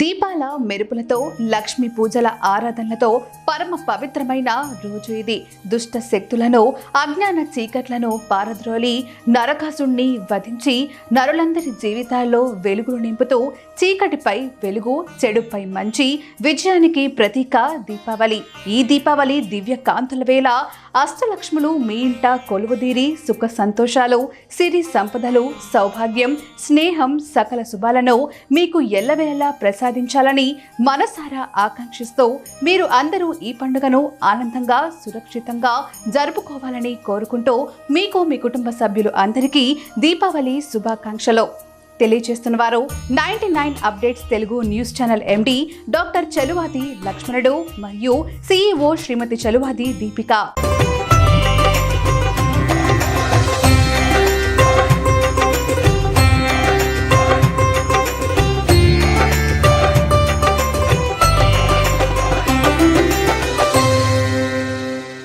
దీపాల మెరుపులతో లక్ష్మీ పూజల ఆరాధనలతో పరమ పవిత్రమైన రోజు ఇది. దుష్ట శక్తులను అజ్ఞాన చీకట్లను పారద్రోలి నరకాసుణ్ణి వధించి నరులందరి జీవితాల్లో వెలుగులు నింపుతూ చీకటిపై వెలుగు, చెడుపై మంచి విజయానికి ప్రతీక దీపావళి. ఈ దీపావళి దివ్య కాంతుల వేళ అష్టలక్ష్ములు మీ ఇంట కొలువుదీరి సుఖ సంతోషాలు, సిరి సంపదలు, సౌభాగ్యం, స్నేహం, సకల శుభాలను మీకు ఎల్లవేళలా ప్రసాదించాలని మనసారా ఆకాంక్షిస్తూ మీరు అందరూ ఈ పండుగను ఆనందంగా, సురక్షితంగా జరుపుకోవాలని కోరుకుంటూ మీకు మీ కుటుంబ సభ్యులు అందరికీ దీపావళి శుభాకాంక్షలు తెలియజేస్తున్న వారు 99 updates Telugu news channel MD doctor Chaluvadi లక్ష్మణుడు మరియు CEO శ్రీమతి చలువాది దీపిక.